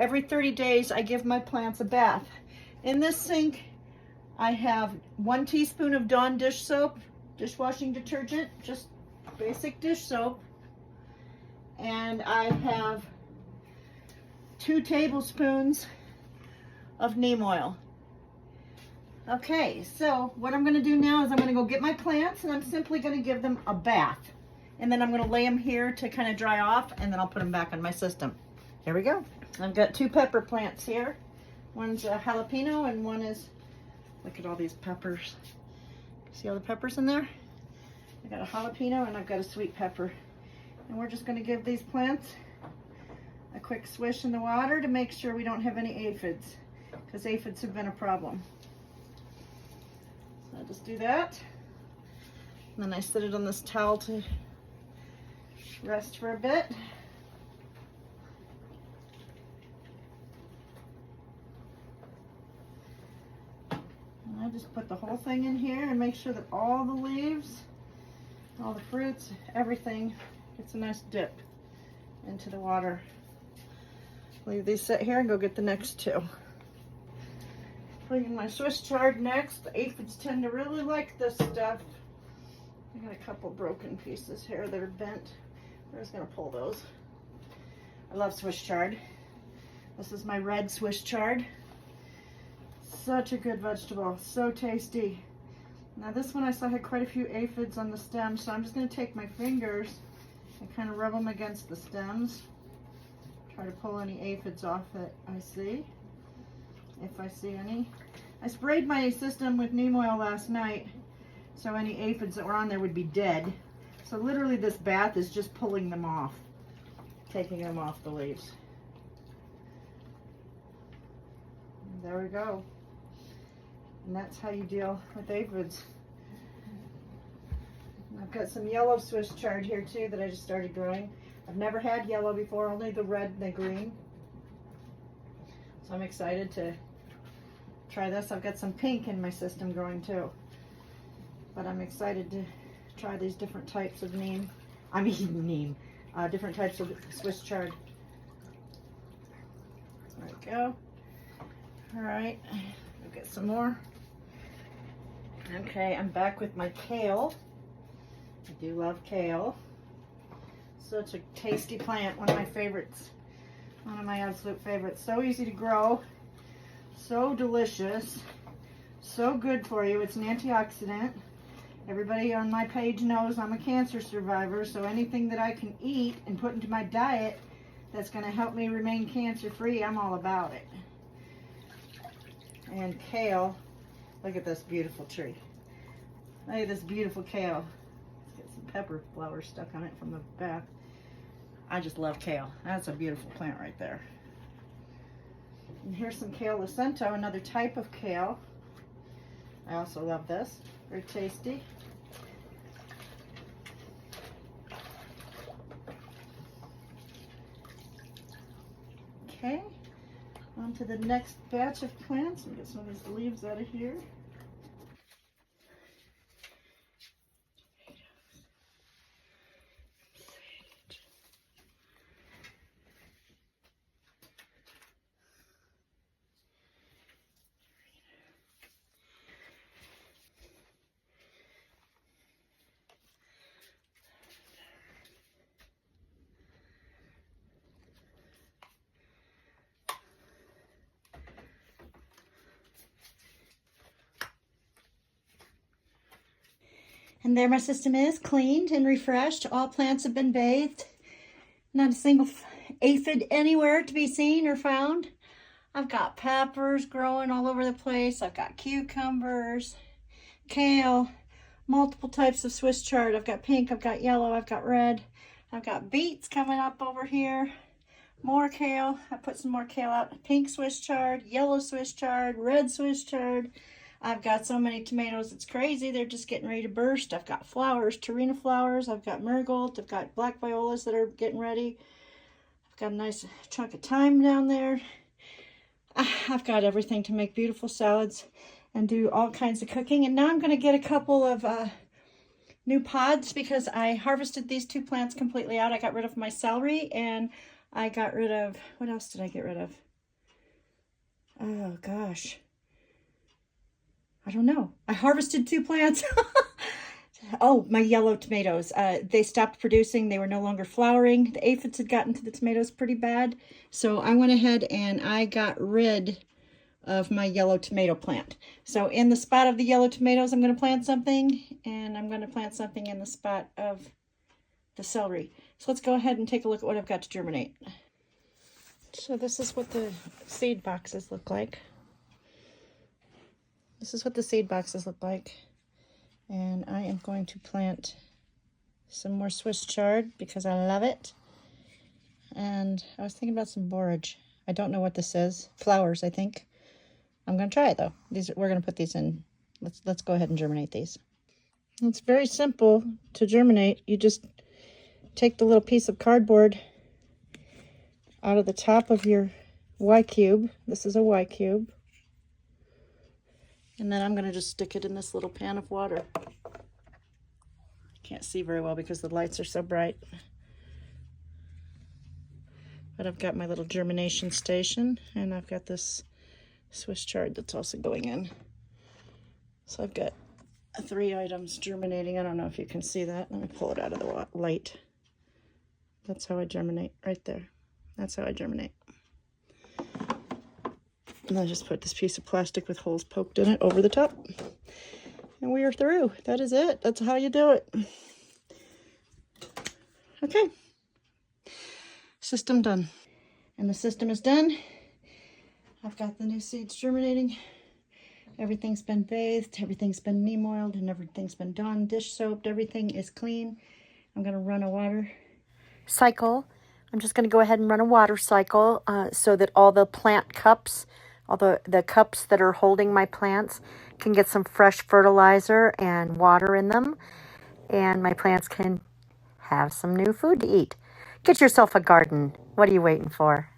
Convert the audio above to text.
Every 30 days, I give my plants a bath. In this sink, I have 1 teaspoon of Dawn dish soap, dishwashing detergent, just basic dish soap. And I have 2 tablespoons of neem oil. Okay, so what I'm gonna do now is I'm gonna go get my plants and I'm simply gonna give them a bath. And then I'm gonna lay them here to kind of dry off, and then I'll put them back on my system. Here we go. I've got 2 pepper plants here. One's a jalapeno and one is, look at all these peppers. See all the peppers in there? I got a jalapeno and I've got a sweet pepper. And we're just gonna give these plants a quick swish in the water to make sure we don't have any aphids, because aphids have been a problem. So I'll just do that. And then I set it on this towel to rest for a bit. I just put the whole thing in here and make sure that all the leaves, all the fruits, everything gets a nice dip into the water. Leave these sit here and go get the next 2. Putting in my Swiss chard next. The aphids tend to really like this stuff. I got a couple broken pieces here that are bent. We're just gonna pull those. I love Swiss chard. This is my red Swiss chard. Such a good vegetable, so tasty. Now this one I saw had quite a few aphids on the stem, so I'm just going to take my fingers and kind of rub them against the stems. Try to pull any aphids off that I see, if I see any. I sprayed my system with neem oil last night, so any aphids that were on there would be dead. So literally this bath is just pulling them off, taking them off the leaves. And there we go. And that's how you deal with aphids. And I've got some yellow Swiss chard here too that I just started growing. I've never had yellow before, only the red and the green. So I'm excited to try this. I've got some pink in my system growing too. But I'm excited to try these different types of neem. I mean neem. Different types of Swiss chard. There we go. All right, we'll get some more. Okay, I'm back with my kale. I do love kale. Such a tasty plant, one of my favorites. One of my absolute favorites. So easy to grow, so delicious, so good for you. It's an antioxidant. Everybody on my page knows I'm a cancer survivor, so anything that I can eat and put into my diet that's going to help me remain cancer-free, I'm all about it. And kale, look at this beautiful tree. Look at this beautiful kale. It's got some pepper flowers stuck on it from the bath. I just love kale. That's a beautiful plant right there. And here's some kale lucento, another type of kale. I also love this. Very tasty. Okay. On to the next batch of plants. Let me get some of these leaves out of here. And there my system is cleaned and refreshed. All plants have been bathed. Not a single aphid anywhere to be seen or found. I've got peppers growing all over the place. I've got cucumbers, kale, multiple types of Swiss chard. I've got pink, I've got yellow, I've got red. I've got beets coming up over here. More kale. I put some more kale out. Pink Swiss chard, yellow Swiss chard, red Swiss chard. I've got so many tomatoes, it's crazy. They're just getting ready to burst. I've got flowers, Tarina flowers. I've got marigolds. I've got black violas that are getting ready. I've got a nice chunk of thyme down there. I've got everything to make beautiful salads and do all kinds of cooking. And now I'm going to get a couple of new pods because I harvested these 2 plants completely out. I got rid of my celery and I got rid of, what else did I get rid of? Oh gosh. I don't know. I harvested 2 plants. Oh, my yellow tomatoes. They stopped producing. They were no longer flowering. The aphids had gotten to the tomatoes pretty bad. So I went ahead and I got rid of my yellow tomato plant. So in the spot of the yellow tomatoes, I'm going to plant something, and I'm going to plant something in the spot of the celery. So let's go ahead and take a look at what I've got to germinate. So this is what the seed boxes look like. This is what the seed boxes look like. And I am going to plant some more Swiss chard because I love it. And I was thinking about some borage. I don't know what this is. Flowers, I think. I'm going to try it though. We're going to put these in. Let's go ahead and germinate these. It's very simple to germinate. You just take the little piece of cardboard out of the top of your Y cube. This is a Y cube. And then I'm going to just stick it in this little pan of water. Can't see very well because the lights are so bright. But I've got my little germination station, and I've got this Swiss chard that's also going in. So I've got 3 items germinating. I don't know if you can see that. Let me pull it out of the light. That's how I germinate, right there. That's how I germinate. And I just put this piece of plastic with holes poked in it over the top. And we are through. That is it. That's how you do it. Okay. System done. And the system is done. I've got the new seeds germinating. Everything's been bathed, everything's been neem oiled, and everything's been done, dish soaped, everything is clean. I'm going to run a water cycle. I'm just going to go ahead and run a water cycle so that all the plant cups, all the cups that are holding my plants can get some fresh fertilizer and water in them, and my plants can have some new food to eat. Get yourself a garden. What are you waiting for?